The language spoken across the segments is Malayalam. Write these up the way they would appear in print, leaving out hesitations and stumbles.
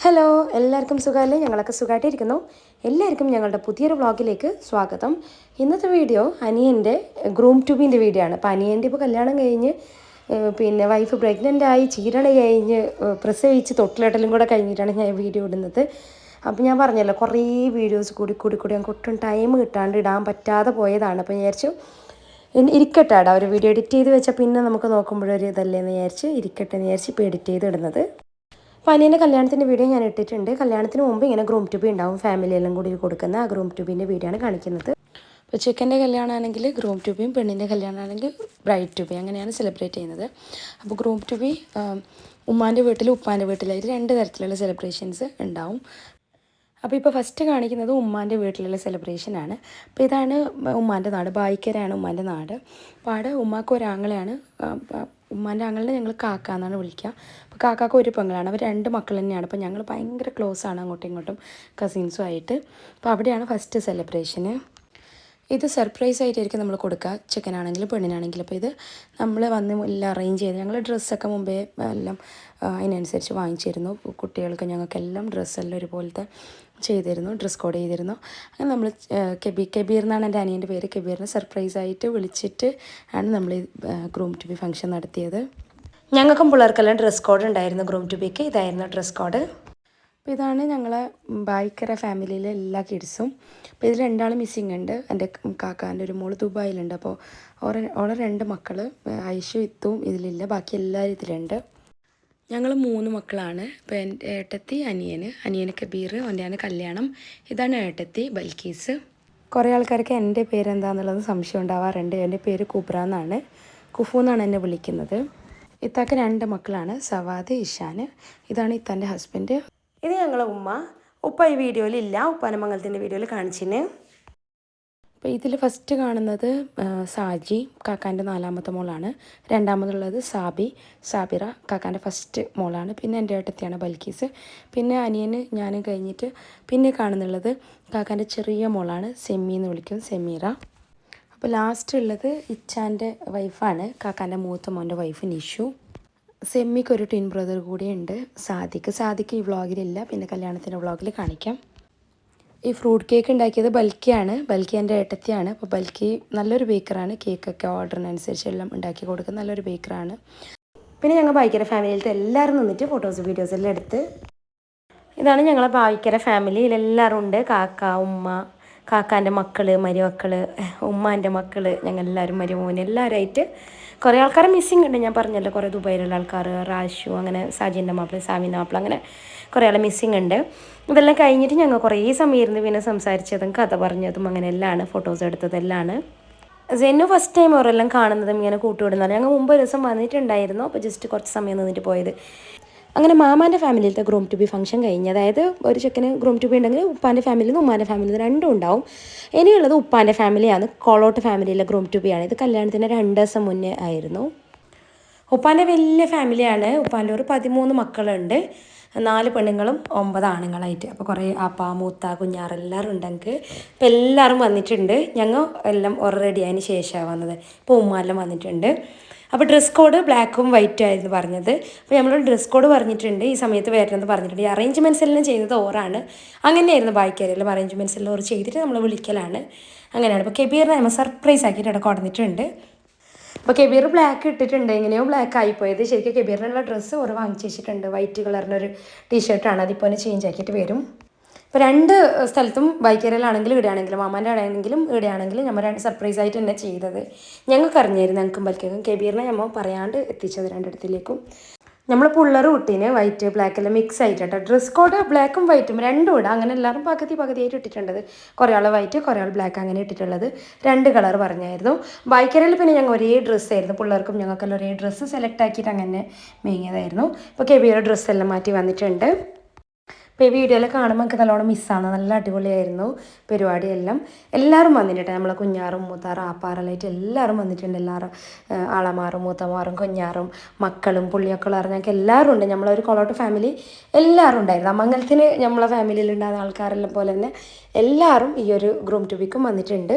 ഹലോ, എല്ലാവർക്കും സുഖമല്ലേ? ഞങ്ങളൊക്കെ സുഖമായിട്ടിരിക്കുന്നു. എല്ലാവർക്കും ഞങ്ങളുടെ പുതിയൊരു വ്ളോഗിലേക്ക് സ്വാഗതം. ഇന്നത്തെ വീഡിയോ അനിയൻ്റെ ഗ്രൂം ട്യൂബിൻ്റെ വീഡിയോ ആണ്. അപ്പോൾ അനിയൻ്റെ ഇപ്പോൾ കല്യാണം കഴിഞ്ഞ് പിന്നെ വൈഫ് പ്രഗ്നൻ്റ് ആയി ചീരണി കഴിഞ്ഞ് പ്രസവിച്ച് തൊട്ടിലെട്ടലും കൂടെ കഴിഞ്ഞിട്ടാണ് ഞാൻ വീഡിയോ ഇടുന്നത്. അപ്പോൾ ഞാൻ പറഞ്ഞല്ലോ, കുറേ വീഡിയോസ് കൂടി ഞങ്ങൾക്ക് ഒട്ടും ടൈം കിട്ടാണ്ട് ഇടാൻ പറ്റാതെ പോയതാണ്. അപ്പോൾ വിചാരിച്ചു ഇരിക്കട്ടെ ഒരു വീഡിയോ എഡിറ്റ് ചെയ്ത് വെച്ചാൽ പിന്നെ നമുക്ക് നോക്കുമ്പോഴൊരു ഇതല്ലേ എന്ന് വിചാരിച്ച് ഇരിക്കട്ടെ എന്ന് വിചാരിച്ച് ഇപ്പോൾ എഡിറ്റ് ചെയ്ത് ഇടുന്നത്. അപ്പോൾ അനിയൻ്റെ കല്യാണത്തിൻ്റെ വീഡിയോ ഞാൻ ഇട്ടിട്ടുണ്ട്. കല്യാണത്തിന് മുമ്പ് ഇങ്ങനെ ഗ്രൂം ട്യൂബ് ഉണ്ടാവും, ഫാമിലി എല്ലാം കൂടി കൊടുക്കുന്ന ആ ഗ്രൂം ട്യൂബിൻ്റെ വീഡിയോ ആണ് കാണിക്കുന്നത്. അപ്പോൾ ചെക്കൻ്റെ കല്യാണമാണെങ്കിൽ ഗ്രൂം ട്യൂബിയും പെണ്ണിൻ്റെ കല്യാണമാണെങ്കിൽ ബ്രൈഡ് ട്യൂബിയും അങ്ങനെയാണ് സെലിബ്രേറ്റ് ചെയ്യുന്നത്. അപ്പോൾ ഗ്രൂം ട്യൂബി ഉമ്മാൻ്റെ വീട്ടിലും ഉപ്പാൻ്റെ വീട്ടിലായിട്ട് 2 തരത്തിലുള്ള സെലിബ്രേഷൻസ് ഉണ്ടാവും. അപ്പോൾ ഇപ്പോൾ ഫസ്റ്റ് കാണിക്കുന്നത് ഉമ്മാൻ്റെ വീട്ടിലുള്ള സെലിബ്രേഷനാണ്. അപ്പോൾ ഇതാണ് ഉമ്മാൻ്റെ നാട്, ബായിക്കരയാണ് ഉമ്മാൻ്റെ നാട്. അപ്പോൾ അവിടെ ഉമ്മാക്ക് ഒരാങ്ങളെയാണ്, ഉമ്മാൻ്റെ ആങ്ങളെ ഞങ്ങൾ കാക്ക എന്നാണ് വിളിക്കുക. അപ്പോൾ കാക്കാക്ക് ഒരു പെങ്ങളാണ്, അവർ 2 മക്കൾ തന്നെയാണ്. അപ്പോൾ ഞങ്ങൾ ഭയങ്കര ക്ലോസ് ആണ് അങ്ങോട്ടും ഇങ്ങോട്ടും കസിൻസും ആയിട്ട്. അപ്പോൾ അവിടെയാണ് ഫസ്റ്റ് സെലിബ്രേഷന്. ഇത് സർപ്രൈസ് ആയിട്ടായിരിക്കും നമ്മൾ കൊടുക്കുക, ചെക്കനാണെങ്കിലും പെണ്ണിനാണെങ്കിലും. അപ്പോൾ ഇത് നമ്മൾ വന്ന് എല്ലാം അറേഞ്ച് ചെയ്ത് ഞങ്ങൾ ഡ്രസ്സൊക്കെ മുമ്പേ എല്ലാം അതിനനുസരിച്ച് വാങ്ങിച്ചിരുന്നു. കുട്ടികൾക്ക് ഞങ്ങൾക്കെല്ലാം ഡ്രസ്സെല്ലാം ഒരുപോലത്തെ ചെയ്തിരുന്നു, ഡ്രസ് കോഡ് ചെയ്തിരുന്നു. അങ്ങനെ നമ്മൾ കബീർ എന്നാണ് എൻ്റെ അനിയൻ്റെ പേര്. കബീറിനെ സർപ്രൈസായിട്ട് വിളിച്ചിട്ട് ആണ് നമ്മൾ ഈ ഗ്രൂം ടു ബി ഫംഗ്ഷൻ നടത്തിയത്. ഞങ്ങൾക്കും പിള്ളേർക്കെല്ലാം ഡ്രസ് കോഡ് ഉണ്ടായിരുന്നു. ഗ്രൂം ടു ബിക്ക് ഇതായിരുന്നു ഡ്രസ് കോഡ്. അപ്പോൾ ഇതാണ് ഞങ്ങളെ ബായിക്കര ഫാമിലിയിലെ എല്ലാ കിഡ്സും. അപ്പോൾ ഇതിൽ 2 മിസ്സിങ് ഉണ്ട്. എൻ്റെ കാക്കാൻ്റെ ഒരു മോള് ദുബായിലുണ്ട്. അപ്പോൾ ഓളെ 2 മക്കൾ ഐഷു ഇത്തും ഇതിലില്ല, ബാക്കി എല്ലാവരും ഇതിലുണ്ട്. ഞങ്ങൾ 3 മക്കളാണ്. ഇപ്പോൾ എൻ്റെ ഏട്ടത്തി അനിയന് കബീർ, അവൻ്റെയാണ് കല്യാണം. ഇതാണ് ഏട്ടത്തി ബൽക്കീസ്. കുറേ ആൾക്കാർക്ക് എൻ്റെ പേരെന്താണെന്നുള്ളത് സംശയം ഉണ്ടാവാറുണ്ട്. എൻ്റെ പേര് കുബ്ര എന്നാണ്, കുഫു എന്നാണ് എന്നെ വിളിക്കുന്നത്. ഇത്താക്ക് 2 മക്കളാണ്, സവാദ്, ഇഷാൻ. ഇതാണ് ഇത്താൻ്റെ ഹസ്ബൻഡ്. ഇത് ഞങ്ങളെ ഉപ്പ ഈ വീഡിയോയിലില്ല, ഉപ്പാൻ്റെ മംഗലത്തിൻ്റെ വീഡിയോയിൽ കാണിച്ചിന്. അപ്പോൾ ഇതിൽ ഫസ്റ്റ് കാണുന്നത് സാജി, കാക്കാൻ്റെ 4ാമത്തെ മോളാണ്. രണ്ടാമതുള്ളത് സാബിറ, കാക്കാൻ്റെ ഫസ്റ്റ് മോളാണ്. പിന്നെ എൻ്റെ ഏട്ടത്തിയാണ് ബൽക്കീസ്. പിന്നെ അനിയന് ഞാനും കഴിഞ്ഞിട്ട് പിന്നെ കാണുന്നുള്ളത് കാക്കാൻ്റെ ചെറിയ മോളാണ്, സെമ്മി എന്ന് വിളിക്കും, സെമീറ. അപ്പോൾ ലാസ്റ്റ് ഉള്ളത് ഇച്ചാൻ്റെ വൈഫാണ്, കാക്കാൻ്റെ മൂത്ത മോൻ്റെ വൈഫ് നിഷു. സെമ്മിക്കൊരു ട്വിൻ ബ്രദർ കൂടിയുണ്ട്, സാദിക്ക് ഈ വ്ളോഗിലില്ല, പിന്നെ കല്യാണത്തിൻ്റെ വ്ളോഗിൽ കാണിക്കാം. ഈ ഫ്രൂട്ട് കേക്ക് ഉണ്ടാക്കിയത് ബൽക്കിയാണ്, ബൽക്കി എൻ്റെ ഏട്ടത്തിയാണ്. അപ്പോൾ ബൽക്കി നല്ലൊരു ബേക്കറാണ്, കേക്കൊക്കെ ഓർഡറിനനുസരിച്ച് എല്ലാം ഉണ്ടാക്കി കൊടുക്കുന്ന നല്ലൊരു ബേക്കറാണ്. പിന്നെ ഞങ്ങൾ ബായിക്കര ഫാമിലിയിലത്തെ എല്ലാവരും നിന്നിട്ട് ഫോട്ടോസ് വീഡിയോസ് എല്ലാം എടുത്ത്. ഇതാണ് ഞങ്ങളെ ബായിക്കര ഫാമിലിയിൽ എല്ലാവരും ഉണ്ട്. കാക്ക, ഉമ്മ, കാക്കാൻ്റെ മക്കൾ, മരുമക്കൾ, ഉമ്മാൻ്റെ മക്കൾ, ഞങ്ങൾ എല്ലാവരും മരുമോൻ എല്ലാവരുമായിട്ട്. കുറേ ആൾക്കാരെ മിസ്സിങ് ഉണ്ട്, ഞാൻ പറഞ്ഞല്ലോ, കുറേ ദുബായിലുള്ള ആൾക്കാർ, റാഷു, അങ്ങനെ സാജിൻ്റെ മാപ്പിള, സാമിൻ്റെ മാപ്പിള, അങ്ങനെ കുറേ ആളെ മിസ്സിങ് ഉണ്ട്. ഇതെല്ലാം കഴിഞ്ഞിട്ട് ഞങ്ങൾ കുറേ സമയം ഇരുന്ന് പിന്നെ സംസാരിച്ചതും കഥ പറഞ്ഞതും അങ്ങനെ എല്ലാമാണ്, ഫോട്ടോസ് എടുത്തതെല്ലാം. സെന്നു ഫസ്റ്റ് ടൈം അവരെല്ലാം കാണുന്നതും ഇങ്ങനെ കൂട്ടുവിടുന്നതാണ്. ഞങ്ങൾ മുമ്പ് ഒരു ദിവസം വന്നിട്ടുണ്ടായിരുന്നു, അപ്പോൾ ജസ്റ്റ് കുറച്ച് സമയം നിന്നിട്ട് പോയത്. അങ്ങനെ മാമാൻ്റെ ഫാമിലിയിലത്തെ ഗ്രൂം ടു ബി ഫംഗ്ഷൻ കഴിഞ്ഞ്, അതായത് ഒരു ചെക്കന് ഗ്രൂം ടു ബി ഉണ്ടെങ്കിൽ ഉപ്പാൻ്റെ ഫാമിലിയിൽ നിന്ന് ഉമ്മാൻ്റെ ഫാമിലിയിൽ നിന്ന് 2 ഉണ്ടാവും. ഇനിയുള്ളത് ഉപ്പാൻ്റെ ഫാമിലിയാണ്, കോളോട്ട് ഫാമിലിയിലെ ഗ്രൂം ടു ബി ആണ്. ഇത് കല്യാണത്തിന് 2 ദിവസം മുന്നേ ആയിരുന്നു. ഉപ്പാൻ്റെ വലിയ ഫാമിലിയാണ്. ഉപ്പാൻ്റെ ഒരു 13 മക്കളുണ്ട്, 4 പെണ്ണുങ്ങളും 9 ആണുങ്ങളായിട്ട്. അപ്പോൾ കുറേ ആപ്പ, മൂത്ത, കുഞ്ഞാറെല്ലാവരും ഉണ്ടെങ്കിൽ ഇപ്പോൾ എല്ലാവരും വന്നിട്ടുണ്ട്. ഞങ്ങൾ എല്ലാം റെഡി ആയതിന് ശേഷമാണ് വന്നത്. ഇപ്പോൾ ഉമ്മാരെല്ലാം വന്നിട്ടുണ്ട്. അപ്പോൾ ഡ്രസ് കോഡ് ബ്ലാക്കും വൈറ്റും ആയിരുന്നു പറഞ്ഞത്. അപ്പോൾ നമ്മൾ ഡ്രസ് കോഡ് പറഞ്ഞിട്ടുണ്ട്, ഈ സമയത്ത് വരണമെന്ന് പറഞ്ഞിട്ടുണ്ട്. ഈ അറേഞ്ച്മെൻറ്റ്സ് എല്ലാം ചെയ്തത് ഓറാണ്. അങ്ങനെയായിരുന്നു ബാക്കിയെല്ലാം അറേഞ്ച്മെൻറ്റ്സ് എല്ലാം ഓർ ചെയ്തിട്ട് നമ്മൾ വിളിക്കലാണ്. അങ്ങനെയാണ്. അപ്പോൾ കബീറിനെ നമ്മൾ സർപ്രൈസ് ആക്കിയിട്ട് ഇവിടെ കൊടുത്തിട്ടുണ്ട്. അപ്പോൾ കബീർ ബ്ലാക്ക് ഇട്ടിട്ടുണ്ട്, എങ്ങനെയോ ബ്ലാക്ക് ആയിപ്പോയത്. ശരിക്കും കബീറിനുള്ള ഡ്രസ്സ് ഓർ വാങ്ങിച്ച് വെച്ചിട്ടുണ്ട്, വൈറ്റ് കളറിനൊരു ടീഷർട്ടാണ്, അതിപ്പോൾ ചേഞ്ച് ആക്കിയിട്ട് വരും. ഇപ്പോൾ 2 സ്ഥലത്തും ബൈക്കേറിലാണെങ്കിലും ഇവിടെയാണെങ്കിലും, മാമാൻ്റെ ആണെങ്കിലും ഇവിടെയാണെങ്കിലും നമ്മൾ സർപ്രൈസ് ആയിട്ട് തന്നെ ചെയ്തത്. ഞങ്ങൾക്ക് അറിഞ്ഞായിരുന്നു, ഞങ്ങൾക്കും ബൽക്കും. കബീറിനെ നമ്മൾ പറയാണ്ട് എത്തിച്ചത് 2 നമ്മൾ പിള്ളേർ കുട്ടീന് വൈറ്റ് ബ്ലാക്ക് എല്ലാം മിക്സ് ആയിട്ടോ. ഡ്രസ് കോഡ് ബ്ലാക്കും വൈറ്റും 2 ഇടാം. അങ്ങനെ എല്ലാവരും പകുതിയായിട്ട് ഇട്ടിട്ടുണ്ടത്. കുറേ ആൾ വൈറ്റ്, കുറേ ആൾ ബ്ലാക്ക്, അങ്ങനെ ഇട്ടിട്ടുള്ളത്. 2 കളർ പറഞ്ഞായിരുന്നു. ബൈക്കറിൽ പിന്നെ ഞങ്ങൾ ഒരേ ഡ്രസ്സായിരുന്നു, പിള്ളേർക്കും ഞങ്ങൾക്കെല്ലാം ഒരേ ഡ്രസ്സ് സെലക്ട് ആക്കിയിട്ട് അങ്ങനെ മേങ്ങിയതായിരുന്നു. ഇപ്പോൾ കബീർ ഡ്രസ്സെല്ലാം മാറ്റി വന്നിട്ടുണ്ട്. ഇപ്പോൾ ഈ വീഡിയോയിൽ കാണുമ്പോൾ നമുക്ക് നല്ലോണം മിസ്സാണ്. നല്ല അടിപൊളിയായിരുന്നു പരിപാടിയെല്ലാം. എല്ലാവരും വന്നിട്ടുണ്ട്, നമ്മളെ കുഞ്ഞാറും മൂത്താറും ആപ്പാറലായിട്ട് എല്ലാവരും വന്നിട്ടുണ്ട്. എല്ലാവരും ആളമാറും മൂത്തമാറും കുഞ്ഞാറും മക്കളും പുള്ളിയൊക്കെ ഞങ്ങൾക്ക് എല്ലാവരും ഉണ്ട്. നമ്മളൊരു കൊളോട്ട് ഫാമിലി എല്ലാവരും ഉണ്ടായിരുന്നു. മംഗലത്തിന് നമ്മളെ ഫാമിലിയിലുണ്ടാകുന്ന ആൾക്കാരെല്ലാം പോലെ തന്നെ എല്ലാവരും ഈ ഒരു ഗ്രൂം ടു ബിക്കും വന്നിട്ടുണ്ട്.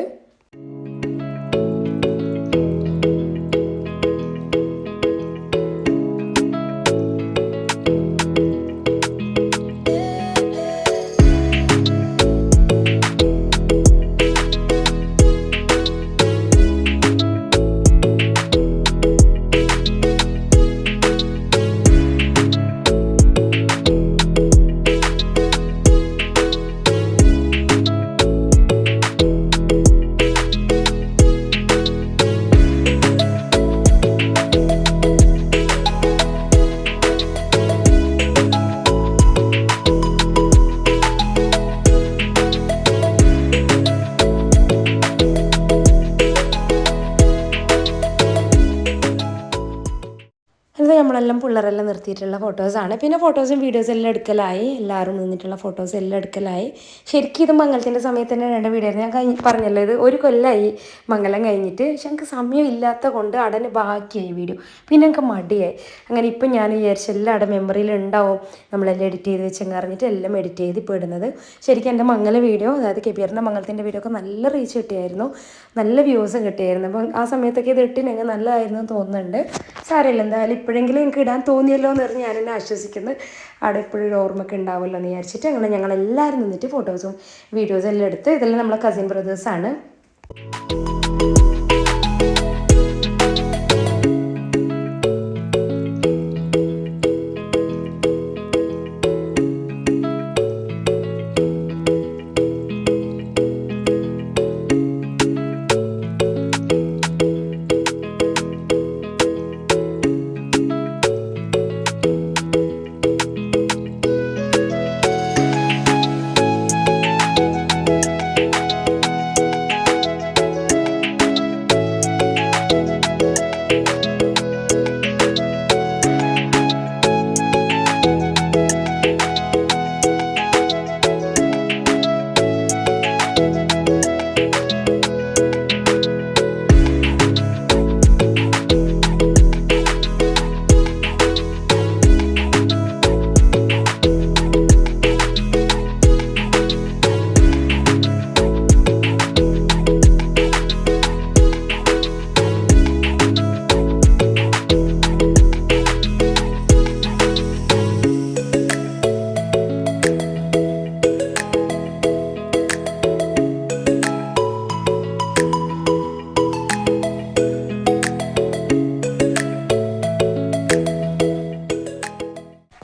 നമ്മളെല്ലാം പിള്ളേരെല്ലാം നിർത്തിയിട്ടുള്ള ഫോട്ടോസാണ്. പിന്നെ ഫോട്ടോസും വീഡിയോസും എല്ലാം എടുക്കലായി, എല്ലാവരും നിന്നിട്ടുള്ള ഫോട്ടോസ് എല്ലാം എടുക്കലായി. ശരിക്കും ഇത് മംഗലത്തിൻ്റെ സമയത്ത് തന്നെ രണ്ട് വീഡിയോ ആയിരുന്നു. ഞാൻ പറഞ്ഞല്ലോ, ഇത് ഒരു കൊല്ലമായി മംഗലം കഴിഞ്ഞിട്ട്. പക്ഷെ എനിക്ക് സമയമില്ലാത്ത കൊണ്ട് അടന് ബാക്കിയായി വീഡിയോ. പിന്നെ എനിക്ക് മടിയായി. അങ്ങനെ ഇപ്പം ഞാൻ വിചാരിച്ചു എല്ലാം അവിടെ മെമ്മറിയിൽ ഉണ്ടാവും, നമ്മളെല്ലാം എഡിറ്റ് ചെയ്ത് വെച്ചെങ്കിൽ അറിഞ്ഞിട്ട് എല്ലാം എഡിറ്റ് ചെയ്ത് ഇപ്പോൾ ഇടുന്നത്. ശരിക്കും എൻ്റെ മംഗല വീഡിയോ, അതായത് കെബീറിൻ്റെ മംഗലത്തിൻ്റെ വീഡിയോ ഒക്കെ നല്ല റീച്ച് കിട്ടിയായിരുന്നു, നല്ല വ്യൂസും കിട്ടിയായിരുന്നു. അപ്പം ആ സമയത്തൊക്കെ ഇത് ഇട്ടിനെങ്കിൽ നല്ലതായിരുന്നു തോന്നുന്നുണ്ട്. സാരമില്ല, എന്തായാലും ഇപ്പോഴെങ്കിലും എനിക്ക് ഇടാൻ തോന്നിയല്ലോ എന്ന് പറഞ്ഞ് ഞാനെന്നെ ആശ്വസിക്കുന്നു. അവിടെ എപ്പോഴും ഒരു ഓർമ്മയൊക്കെ ഉണ്ടാവുമല്ലോ എന്ന് വിചാരിച്ചിട്ട് അങ്ങനെ ഞങ്ങളെല്ലാവരും നിന്നിട്ട് ഫോട്ടോസും വീഡിയോസും എല്ലാം എടുത്ത്. ഇതെല്ലാം നമ്മളെ കസിൻ ബ്രദേഴ്സാണ്.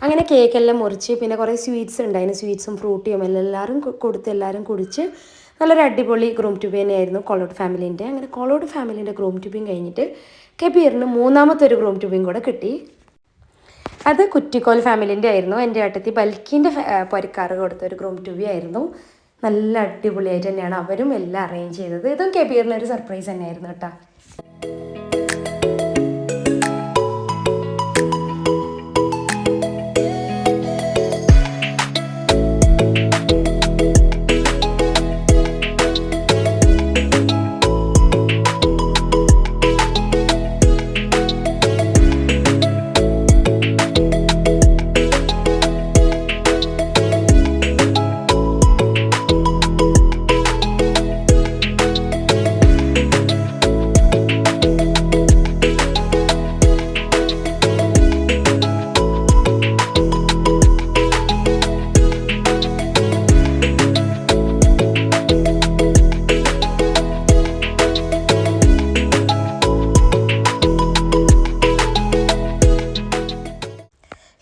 അങ്ങനെ കേക്കെല്ലാം മുറിച്ച് പിന്നെ കുറേ സ്വീറ്റ്സ് ഉണ്ടായിരുന്നു, സ്വീറ്റ്സും ഫ്രൂട്ടിയും എല്ലാവരും കൊടുത്ത് എല്ലാവരും കുടിച്ച് നല്ലൊരു അടിപൊളി ഗ്രൂം ട്യൂബ് തന്നെയായിരുന്നു കോളോട് ഫാമിലീൻ്റെ. അങ്ങനെ കോളോട് ഫാമിലീൻ്റെ ഗ്രൂം ട്യൂബിങ് കഴിഞ്ഞിട്ട് കെബീറിന് മൂന്നാമത്തെ ഒരു ഗ്രൂം ട്യൂബിങ് കൂടെ കിട്ടി. അത് കുറ്റിക്കോൽ ഫാമിലീൻ്റെ ആയിരുന്നു. എൻ്റെ ഏട്ടത്തി ബൽക്കിൻ്റെ പൊരക്കാറ് കൊടുത്ത ഒരു ഗ്രൂം ട്യൂബി ആയിരുന്നു. നല്ല അടിപൊളിയായിട്ട് തന്നെയാണ് അവരും എല്ലാം അറേഞ്ച് ചെയ്തത്. ഇതും കെബീറിനൊരു സർപ്രൈസ് തന്നെയായിരുന്നു കേട്ടോ.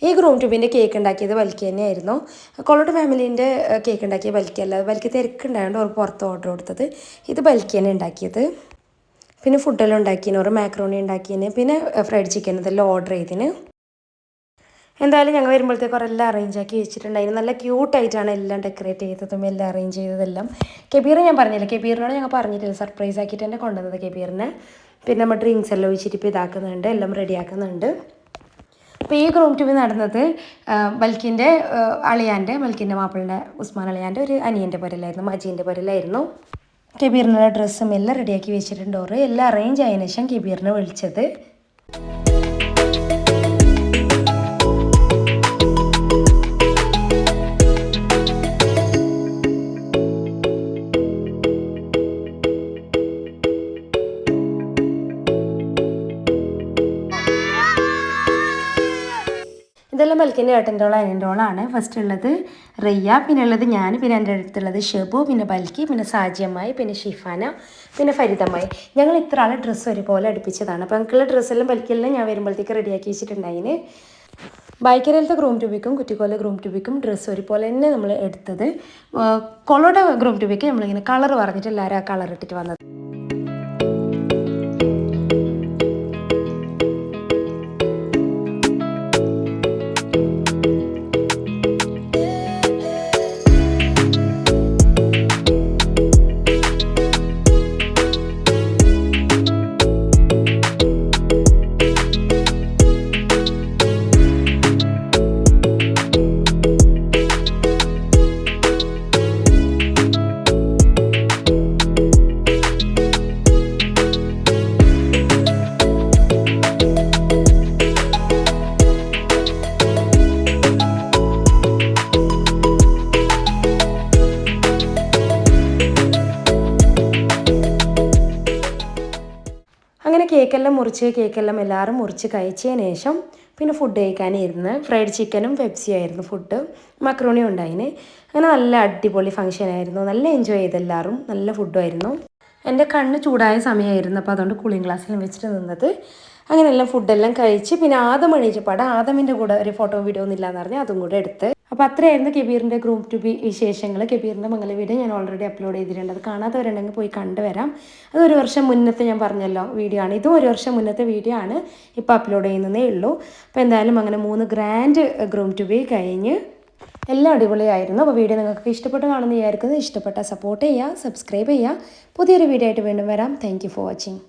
ഈ ഗ്രൂം ട്യൂബിൻ്റെ കേക്ക് ഉണ്ടാക്കിയത് ബൽക്കി തന്നെയായിരുന്നു. കോളോട് ഫാമിലീൻ്റെ കേക്ക് ഉണ്ടാക്കിയ ബൽക്കിയല്ല, ബൽക്കി തിരക്കുണ്ടായതുകൊണ്ട് അവർ പുറത്ത് ഓർഡർ കൊടുത്തത്. ഇത് ബൽക്കി തന്നെ ഉണ്ടാക്കിയത്. പിന്നെ ഫുഡെല്ലാം ഉണ്ടാക്കിയതിന്, ഒരു മാക്രോണി ഉണ്ടാക്കിയതിന്, പിന്നെ ഫ്രൈഡ് ചിക്കൻ ഇതെല്ലാം ഓർഡർ ചെയ്തതിന്. എന്തായാലും ഞങ്ങൾ വരുമ്പോഴത്തേക്ക് എല്ലാം അറേഞ്ച് ആക്കി വെച്ചിട്ടുണ്ടായിരുന്നു. നല്ല ക്യൂട്ടായിട്ടാണ് എല്ലാം ഡെക്കറേറ്റ് ചെയ്തതും എല്ലാം അറേഞ്ച് ചെയ്തതെല്ലാം. കെബീർ ഞാൻ പറഞ്ഞില്ല, കെബീറിനോട് ഞങ്ങൾ പറഞ്ഞിട്ടില്ല, സർപ്രൈസ് ആക്കിയിട്ട് തന്നെ കൊണ്ടുവന്നത് കെബീറിനെ. പിന്നെ നമ്മൾ ഡ്രിങ്ക്സ് എല്ലാം ഒഴിച്ചിട്ട് ഇപ്പോൾ ഇതാക്കുന്നുണ്ട്, എല്ലാം റെഡിയാക്കുന്നുണ്ട്. അപ്പോൾ ഈ ഗ്രൂം ട്യൂബ് നടന്നത് ബൽക്കിൻ്റെ അളിയാൻ്റെ, ബൽക്കിൻ്റെ മാപ്പിളിൻ്റെ ഉസ്മാൻ അളിയാൻ്റെ ഒരു അനിയൻ്റെ പുരയിലായിരുന്നു, മജീൻ്റെ പുരയിലായിരുന്നു. കെബീറിനുള്ള ഡ്രസ്സും എല്ലാം റെഡിയാക്കി വെച്ചിട്ടുണ്ട്. ഓറ് എല്ലാം അറേഞ്ച് ആയതിനു ശേഷം കെബീറിനെ വിളിച്ചത്. ഇതെല്ലാം ബൽക്കിൻ്റെ ഏട്ടൻ്റെ ഓളം അതിൻ്റെ ഓളാണ്. ഫസ്റ്റ് ഉള്ളത് റിയ, പിന്നെ ഉള്ളത് ഞാൻ, പിന്നെ എൻ്റെ അടുത്തുള്ളത് ഷെബു, പിന്നെ ബൽക്കി, പിന്നെ സാജിയമ്മായി, പിന്നെ ഷിഫാന, പിന്നെ ഫരിതമ്മായി. ഞങ്ങൾ ഇത്ര ആളെ ഡ്രസ്സ് ഒരുപോലെ അടുപ്പിച്ചതാണ്. അപ്പോൾ ഞങ്ങൾക്കുള്ള ഡ്രസ്സെല്ലാം ബൽക്കിയെല്ലാം ഞാൻ വരുമ്പോഴത്തേക്ക് റെഡിയാക്കി വെച്ചിട്ടുണ്ടായിന്. ബൈക്കരയിലത്തെ ഗ്രൂം ട്യൂബിക്കും കുറ്റിക്കോല ഗ്രൂം ട്യൂബിക്കും ഡ്രസ്സ് ഒരുപോലെ തന്നെ നമ്മൾ എടുത്തത്. കോളോടെ ഗ്രൂം ട്യൂബിക്ക് നമ്മളിങ്ങനെ കളർ പറഞ്ഞിട്ട് എല്ലാവരും ആ കളർ ഇട്ടിട്ട് വന്നത്. കേക്കെല്ലാം മുറിച്ച് കേക്കെല്ലാം എല്ലാവരും മുറിച്ച് കഴിച്ചതിന് ശേഷം പിന്നെ ഫുഡ് കഴിക്കാനിരുന്ന് ഫ്രൈഡ് ചിക്കനും പെപ്സിയും ആയിരുന്നു ഫുഡ്. മക്രോണിയും ഉണ്ടായിന്. അങ്ങനെ നല്ല അടിപൊളി ഫംഗ്ഷനായിരുന്നു. നല്ല എൻജോയ് ചെയ്ത് എല്ലാവരും. നല്ല ഫുഡുമായിരുന്നു. എൻ്റെ കണ്ണ് ചൂടായ സമയമായിരുന്നു. അപ്പോൾ അതുകൊണ്ട് കൂളിംഗ് ഗ്ലാസ്സിലും വെച്ചിട്ട് നിന്നത്. അങ്ങനെയെല്ലാം ഫുഡെല്ലാം കഴിച്ച് പിന്നെ ആദം എണീച്ചപ്പാട് ആദമിൻ്റെ കൂടെ ഒരു ഫോട്ടോ വീഡിയോ ഒന്നും ഇല്ലയെന്ന് പറഞ്ഞ് അതും കൂടെ എടുത്ത്. അപ്പോൾ അത്രയായിരുന്നു കെബീറിൻ്റെ ഗ്രൂം ടു ബി വിശേഷങ്ങൾ. കെബീറിൻ്റെ മംഗല വീഡിയോ ഞാൻ ഓൾറെഡി അപ്ലോഡ് ചെയ്തിട്ടുണ്ട്. അത് കാണാത്തവരുണ്ടെങ്കിൽ പോയി കണ്ടുവരാം. അത് ഒരു വർഷം മുന്നത്തെ ഞാൻ പറഞ്ഞല്ലോ വീഡിയോ ആണ്. ഇതും ഒരു വർഷം മുന്നത്തെ വീഡിയോ ആണ്. ഇപ്പോൾ അപ്ലോഡ് ചെയ്യുന്നതേ ഉള്ളൂ. അപ്പോൾ എന്തായാലും അങ്ങനെ 3 ഗ്രാൻഡ് ഗ്രൂം ടു ബി കഴിഞ്ഞ് എല്ലാം അടിപൊളിയായിരുന്നു. അപ്പോൾ വീഡിയോ നിങ്ങൾക്ക് ഇഷ്ടപ്പെട്ട് കാണുന്ന വിചാരിക്കുന്നത്. ഇഷ്ടപ്പെട്ടാൽ സപ്പോർട്ട് ചെയ്യുക, സബ്സ്ക്രൈബ് ചെയ്യുക. പുതിയൊരു വീഡിയോ ആയിട്ട് വീണ്ടും വരാം. Thank you for watching.